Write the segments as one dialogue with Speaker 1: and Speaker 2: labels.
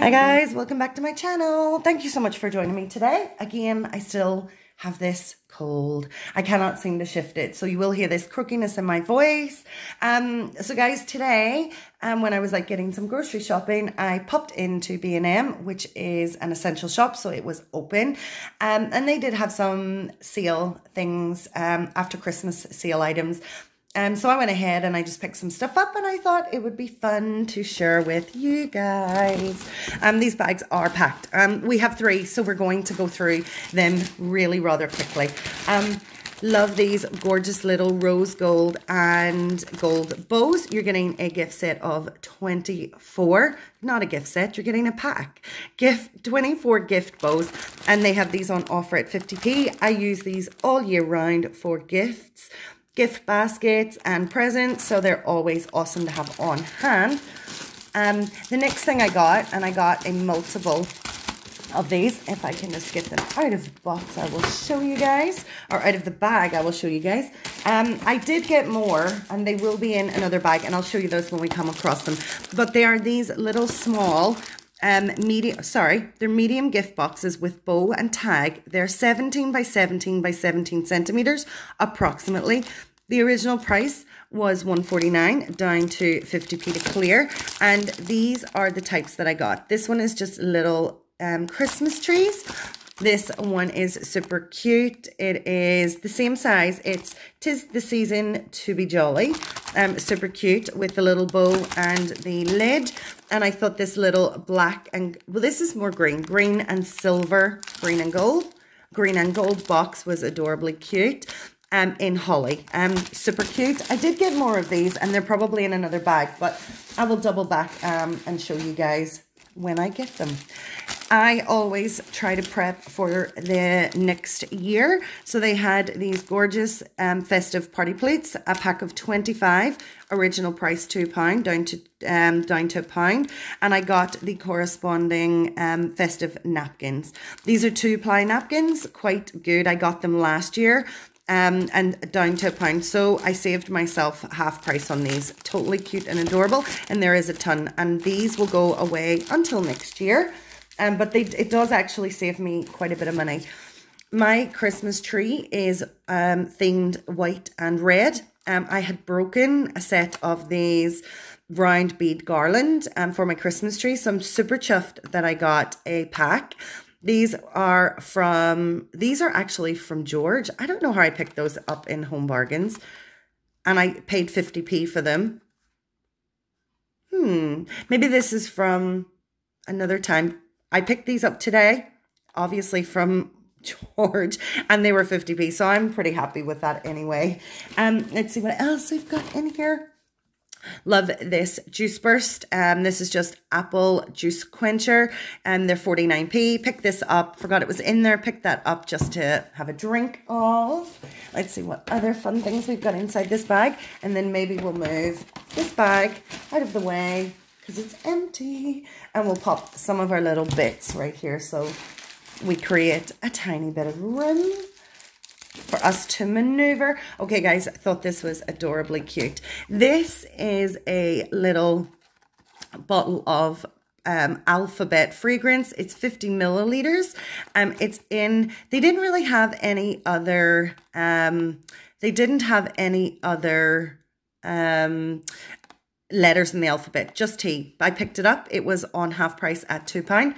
Speaker 1: Hi guys, welcome back to my channel. Thank you so much for joining me today. Again, I still have this cold. I cannot seem to shift it, so you will hear this croakiness in my voice. So guys, today, when I was like getting some grocery shopping, I popped into B&M, which is an essential shop, so it was open. And they did have some sale things, after Christmas sale items. So I went ahead and I just picked some stuff up and I thought it would be fun to share with you guys. These bags are packed. We have 3, so we're going to go through them really rather quickly. Love these gorgeous little rose gold and gold bows. You're getting a gift set of 24, not a gift set, you're getting a pack. 24 gift bows, and they have these on offer at 50p. I use these all year round for gifts, gift baskets and presents, so they're always awesome to have on hand. The next thing I got a multiple of these. If I can just get them out of the box, I will show you guys, or out of the bag, I will show you guys. I did get more, and they will be in another bag, and I'll show you those when we come across them. But they are these little small they're medium gift boxes with bow and tag. They're 17 by 17 by 17 centimeters approximately. The original price was $1.49 down to 50p to clear, and these are the types that I got. This one is just little Christmas trees. This one is super cute. It is the same size. Tis the season to be jolly. Super cute with the little bow and the lid. And I thought this little black and, well, this is more green and silver, green and gold box was adorably cute. In holly. Super cute. I did get more of these, and they're probably in another bag, but I will double back and show you guys when I get them. I always try to prep for the next year. So they had these gorgeous festive party plates, a pack of 25, original price £2, down to £1, and I got the corresponding festive napkins. These are 2-ply napkins, quite good. I got them last year. And down to £1, so I saved myself half price on these. Totally cute and adorable, and there is a ton, and these will go away until next year. But it does actually save me quite a bit of money. My Christmas tree is themed white and red. I had broken a set of these round bead garland for my Christmas tree, so I'm super chuffed that I got a pack. These are actually from George. I don't know how I picked those up in Home Bargains, and I paid 50p for them. Maybe this is from another time. I picked these up today, obviously from George, and they were 50p, so I'm pretty happy with that anyway. Let's see what else we've got in here. Love this juice burst. This is just apple juice quencher, and they're 49p. Picked this up, forgot it was in there, picked that up just to have a drink of. Let's see what other fun things we've got inside this bag, and then maybe we'll move this bag out of the way because it's empty, and we'll pop some of our little bits right here so we create a tiny bit of room for us to maneuver. Okay guys, I thought this was adorably cute. This is a little bottle of alphabet fragrance. It's 50 milliliters. It's in, they didn't really have any other letters in the alphabet, just T. I picked it up. It was on half price at £2,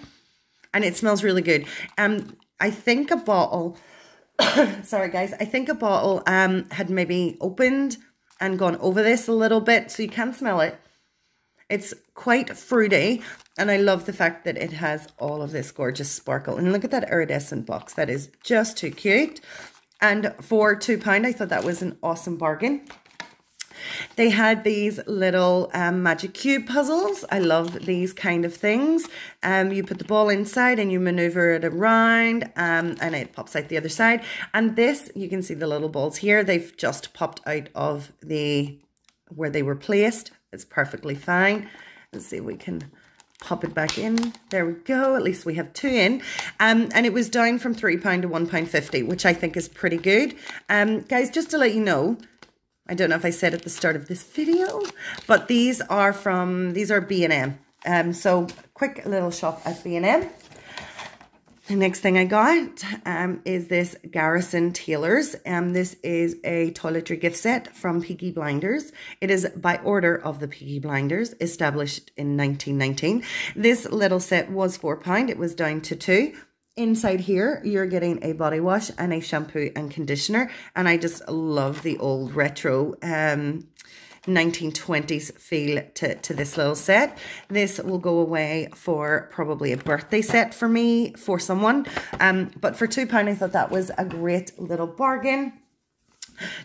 Speaker 1: and it smells really good. I think a bottle sorry guys, I think a bottle had maybe opened and gone over this a little bit, so you can smell it. It's quite fruity, and I love the fact that it has all of this gorgeous sparkle. And look at that iridescent box. That is just too cute. And for £2, I thought that was an awesome bargain. They had these little magic cube puzzles. I love these kind of things. You put the ball inside and you maneuver it around, and it pops out the other side. And this, you can see the little balls here. They've just popped out of where they were placed. It's perfectly fine. Let's see if we can pop it back in. There we go. At least we have 2 in. And it was down from £3 to £1.50, which I think is pretty good. Guys, just to let you know, I don't know if I said at the start of this video, but these are B&M. So quick little shop at B&M. The next thing I got is this Garrison Tailors. This is a toiletry gift set from Peaky Blinders. It is by order of the Peaky Blinders, established in 1919. This little set was £4. It was down to £2. Inside here, you're getting a body wash and a shampoo and conditioner. And I just love the old retro 1920s feel to this little set. This will go away for probably a birthday set for me, for someone. But for £2, I thought that was a great little bargain.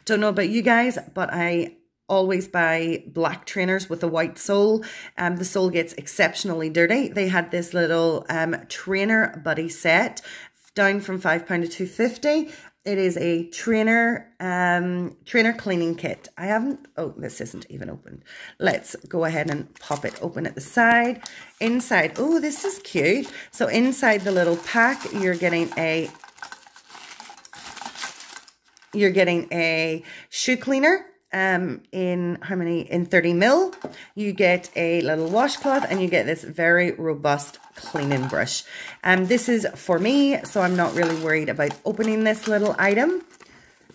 Speaker 1: Don't know about you guys, but I always buy black trainers with a white sole. The sole gets exceptionally dirty. They had this little trainer buddy set down from £5 to £2.50. It is a trainer cleaning kit. I haven't, oh, this isn't even open. Let's go ahead and pop it open at the side. Inside, oh, this is cute. So inside the little pack, you're getting a shoe cleaner. In how many? In 30 mil. You get a little washcloth and you get this very robust cleaning brush. This is for me, so I'm not really worried about opening this little item.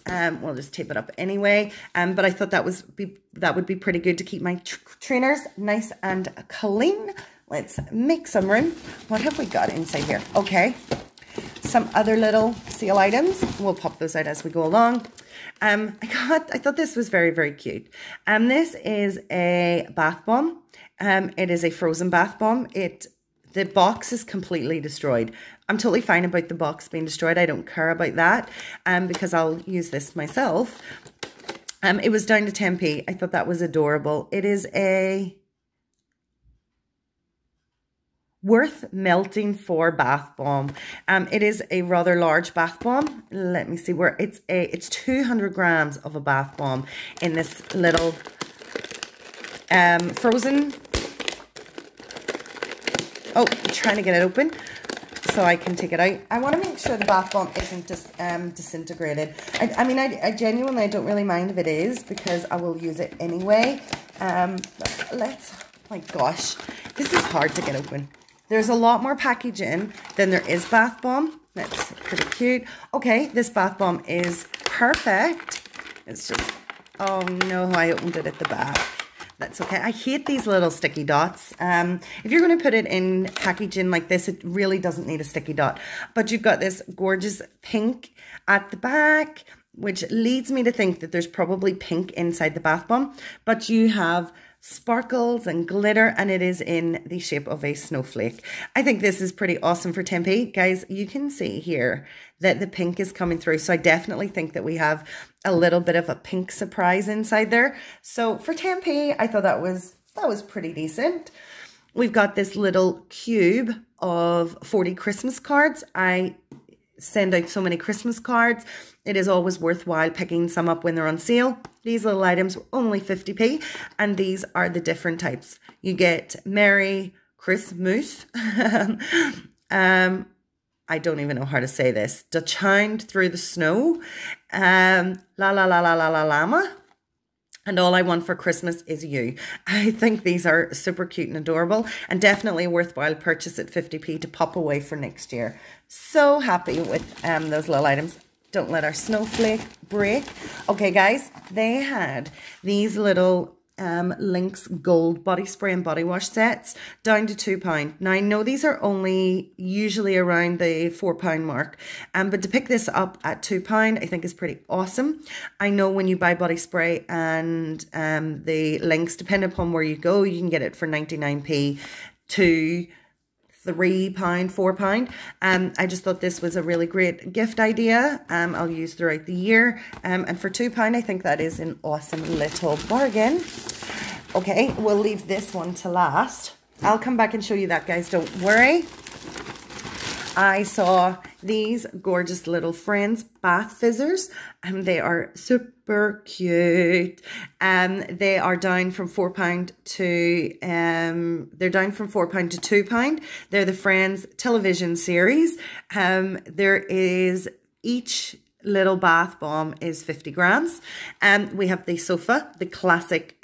Speaker 1: We'll just tape it up anyway. But I thought that would be pretty good to keep my trainers nice and clean. Let's make some room. What have we got inside here? Okay, some other little sale items. We'll pop those out as we go along. I thought this was very, very cute. This is a bath bomb. It is a frozen bath bomb. The box is completely destroyed. I'm totally fine about the box being destroyed. I don't care about that, because I'll use this myself. It was down to 10p. I thought that was adorable. It is a worth melting for bath bomb. It is a rather large bath bomb. Let me see where it's 200 grams of a bath bomb in this little frozen. Oh, I'm trying to get it open so I can take it out. I want to make sure the bath bomb isn't just disintegrated. I mean, I genuinely don't really mind if it is, because I will use it anyway. Let's, oh my gosh, this is hard to get open. There's a lot more packaging than there is bath bomb. That's pretty cute. Okay, this bath bomb is perfect. It's just, oh no, I opened it at the back. That's okay. I hate these little sticky dots. If you're going to put it in packaging like this, it really doesn't need a sticky dot. But you've got this gorgeous pink at the back, which leads me to think that there's probably pink inside the bath bomb. But you have sparkles and glitter, and it is in the shape of a snowflake. I think this is pretty awesome for 10p. Guys, you can see here that the pink is coming through, so I definitely think that we have a little bit of a pink surprise inside there. So for 10p, I thought that was pretty decent. We've got this little cube of 40 Christmas cards. I send out so many Christmas cards. It is always worthwhile picking some up when they're on sale. These little items were only 50p, and these are the different types. You get Merry Christmas. I don't even know how to say this. Da chimed through the snow. La la la la la la llama. And all I want for Christmas is you. I think these are super cute and adorable, and definitely a worthwhile purchase at 50p to pop away for next year. So happy with those little items. Don't let our snowflake break. Okay, guys, they had these little Lynx gold body spray and body wash sets down to £2. Now I know these are only usually around the £4 mark, but to pick this up at £2 I think is pretty awesome. I know when you buy body spray and the Lynx, depending upon where you go, you can get it for 99p to £3, £4. I just thought this was a really great gift idea. I'll use throughout the year. And for £2, I think that is an awesome little bargain. Okay, we'll leave this one to last. I'll come back and show you that, guys. Don't worry. I saw these gorgeous little Friends bath fizzers, and they are super cute. They are down from £4 to they're down from £4 to £2. They're the Friends television series. There is each little bath bomb is 50 grams. We have the sofa, the classic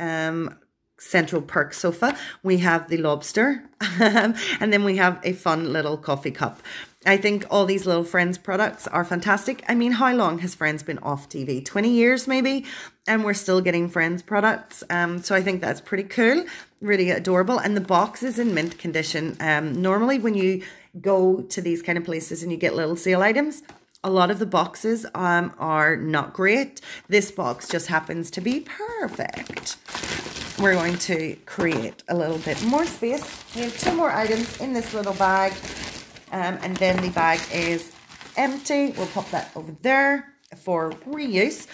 Speaker 1: central perk sofa. We have the lobster, and then we have a fun little coffee cup. I think all these little Friends products are fantastic. I mean, how long has Friends been off TV? 20 years maybe, and we're still getting Friends products. So I think that's pretty cool, really adorable. And the box is in mint condition. Normally when you go to these kind of places and you get little sale items, a lot of the boxes are not great. This box just happens to be perfect. We're going to create a little bit more space. We have 2 more items in this little bag. And then the bag is empty. We'll pop that over there for reuse.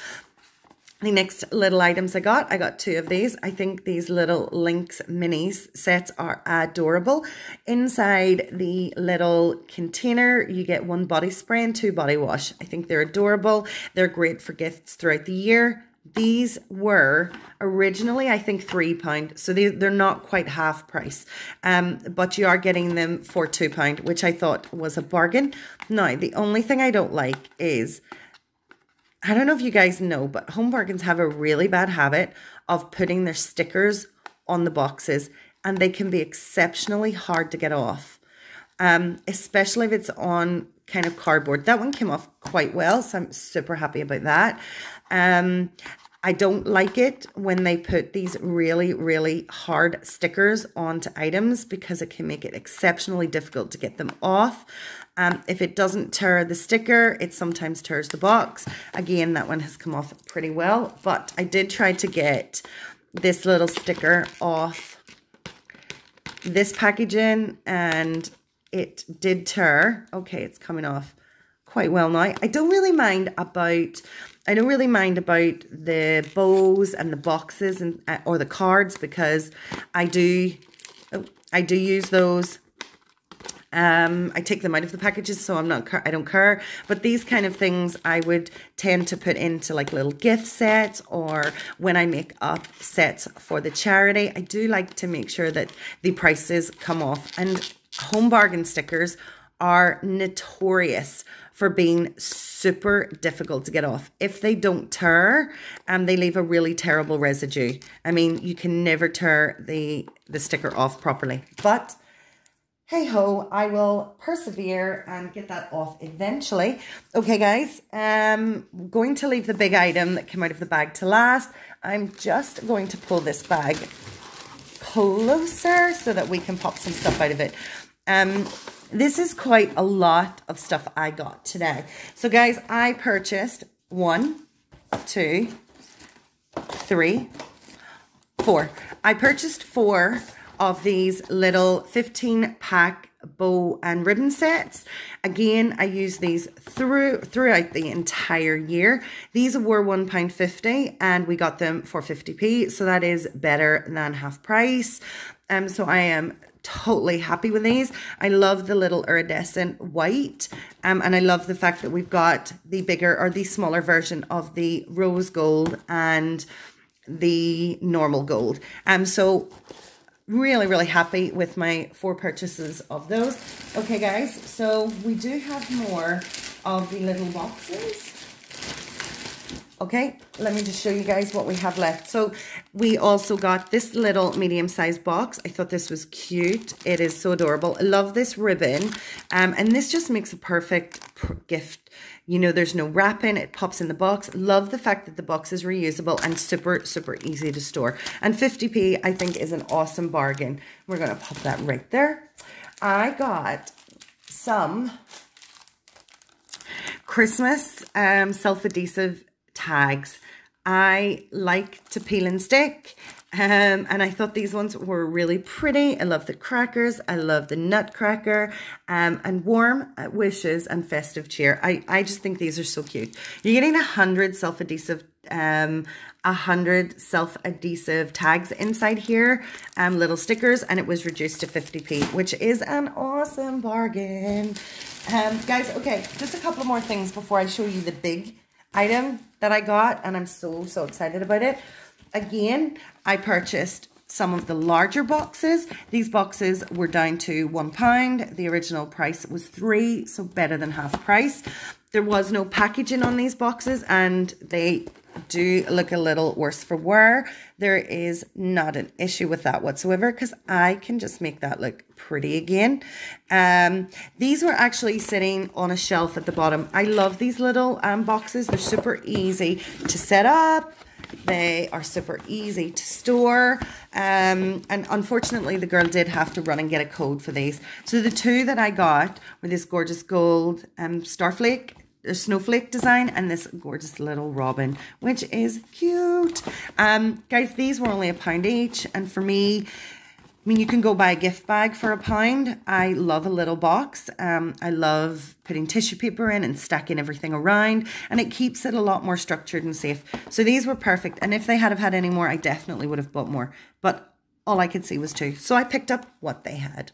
Speaker 1: The next little items I got 2 of these. I think these little Lynx minis sets are adorable. Inside the little container, you get 1 body spray and 2 body wash. I think they're adorable. They're great for gifts throughout the year. These were originally, I think, £3. So they're not quite half price. But you are getting them for £2, which I thought was a bargain. Now, the only thing I don't like is, I don't know if you guys know, but Home Bargains have a really bad habit of putting their stickers on the boxes, and they can be exceptionally hard to get off, especially if it's on kind of cardboard. That one came off quite well, so I'm super happy about that. I don't like it when they put these really, really hard stickers onto items, because it can make it exceptionally difficult to get them off. If it doesn't tear the sticker, it sometimes tears the box. Again, that one has come off pretty well, but I did try to get this little sticker off this packaging, and it did tear. Okay, it's coming off quite well now. I don't really mind about the bows and the boxes and or the cards, because I do use those. I take them out of the packages, so I don't care. But these kind of things I would tend to put into like little gift sets, or when I make up sets for the charity. I do like to make sure that the prices come off. And Home Bargain stickers are notorious for being super difficult to get off. If they don't tear, they leave a really terrible residue. I mean, you can never tear the sticker off properly. But hey ho, I will persevere and get that off eventually. Okay guys, I'm going to leave the big item that came out of the bag to last. I'm just going to pull this bag closer so that we can pop some stuff out of it. This is quite a lot of stuff I got today. So guys, I purchased 1, 2, 3, 4. I purchased 4 of these little 15-pack bow and ribbon sets. Again, I use these throughout the entire year. These were £1.50 and we got them for 50p, so that is better than half price. So I am totally happy with these. I love the little iridescent white, and I love the fact that we've got the bigger or the smaller version of the rose gold and the normal gold. So really, really happy with my 4 purchases of those. Okay guys, so we do have more of the little boxes. Okay, let me just show you guys what we have left. So we also got this little medium-sized box. I thought this was cute. It is so adorable. I love this ribbon. And this just makes a perfect gift. You know, there's no wrapping. It pops in the box. Love the fact that the box is reusable and super, super easy to store. And 50p, I think, is an awesome bargain. We're going to pop that right there. I got some Christmas self-adhesive tags. I like to peel and stick, and I thought these ones were really pretty. I love the crackers. I love the nutcracker, and warm wishes and festive cheer. I just think these are so cute. You're getting 100 self-adhesive tags inside here, little stickers, and it was reduced to 50p, which is an awesome bargain. Guys, okay, just a couple more things before I show you the big item that I got, and I'm so excited about it. Again, I purchased some of the larger boxes. These boxes were down to £1. The original price was £3, so better than half price. There was no packaging on these boxes, and they do look a little worse for wear, there is not an issue with that whatsoever, because I can just make that look pretty again. These were actually sitting on a shelf at the bottom. I love these little boxes. They're super easy to set up. They are super easy to store. And unfortunately, the girl did have to run and get a code for these. So the two that I got were this gorgeous gold snowflake design, and this gorgeous little robin, which is cute. Guys, these were only £1 each, and for me, I mean, you can go buy a gift bag for £1. I love a little box. I love putting tissue paper in and stacking everything around, and it keeps it a lot more structured and safe. So these were perfect, and if they had have had any more, I definitely would have bought more, but all I could see was 2. So I picked up what they had.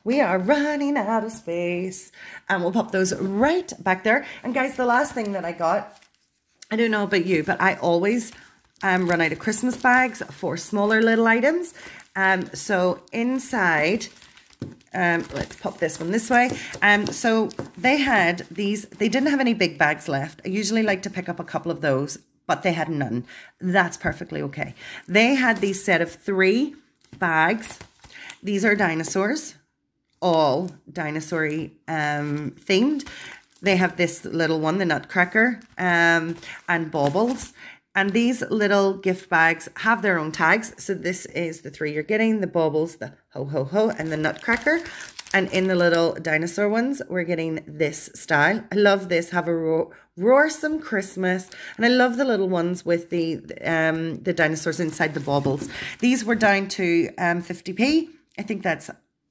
Speaker 1: We are running out of space, and we'll pop those right back there. And guys, the last thing that I got, I don't know about you, but I always run out of Christmas bags for smaller little items. So inside, let's pop this one this way. So they had these, they didn't have any big bags left. I usually like to pick up a couple of those, but they had none. That's perfectly okay. They had these set of 3 bags. These are dinosaurs. All dinosaur-y themed. They have this little one, the Nutcracker, and baubles. And these little gift bags have their own tags. So this is the 3 you're getting, the baubles, the ho ho ho, and the Nutcracker. And in the little dinosaur ones, we're getting this style. I love this. Have a roarsome Christmas. And I love the little ones with the dinosaurs inside the baubles. These were down to 50p. I think that's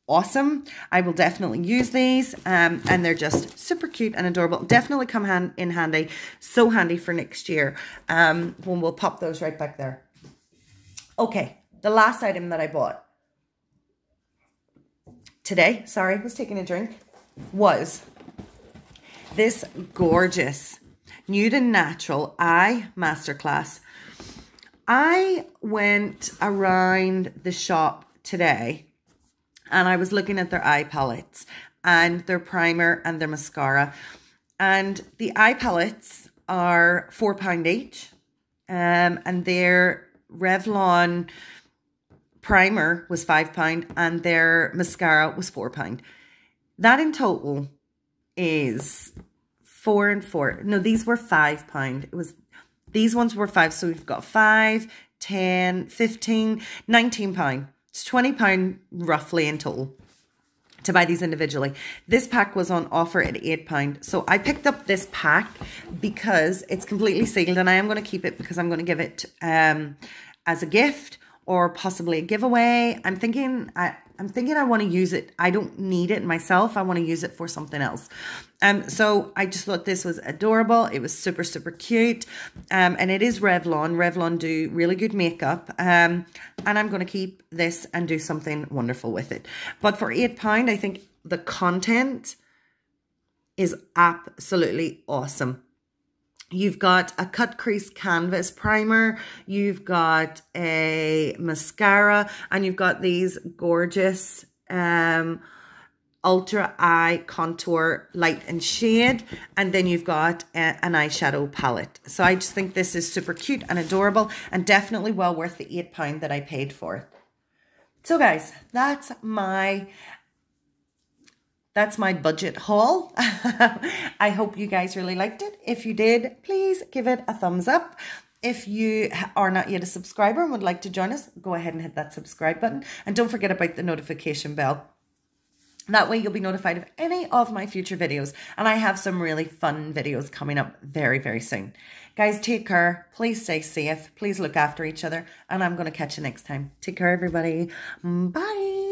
Speaker 1: awesome. I will definitely use these, and they're just super cute and adorable. Definitely come in handy. So handy for next year, when we'll pop those right back there. Okay, the last item that I bought today, sorry, I was taking a drink, was this gorgeous Nude and Natural Eye Masterclass. I went around the shop today, and I was looking at their eye palettes and their primer and their mascara. And the eye palettes are £4 each. And their Revlon primer was £5 and their mascara was £4. That in total is 4 and 4. No, these were £5. These ones were 5. So we've got 5, 10, 15, £19. It's £20 roughly in total to buy these individually. This pack was on offer at £8. So I picked up this pack because it's completely sealed, and I am going to keep it because I'm going to give it as a gift or possibly a giveaway. I'm thinking I want to use it. I don't need it myself. I want to use it for something else. So I just thought this was adorable. It was super, super cute. And it is Revlon. Revlon do really good makeup. And I'm going to keep this and do something wonderful with it. But for £8, I think the content is absolutely awesome. You've got a cut crease canvas primer, you've got a mascara, and you've got these gorgeous ultra eye contour light and shade, and then you've got an eyeshadow palette. So I just think this is super cute and adorable, and definitely well worth the £8 that I paid for it. So guys, that's my budget haul. I hope you guys really liked it. If you did, please give it a thumbs up. If you are not yet a subscriber and would like to join us, go ahead and hit that subscribe button. And don't forget about the notification bell. That way you'll be notified of any of my future videos. And I have some really fun videos coming up very, very soon. Guys, take care. Please stay safe. Please look after each other. And I'm going to catch you next time. Take care, everybody. Bye.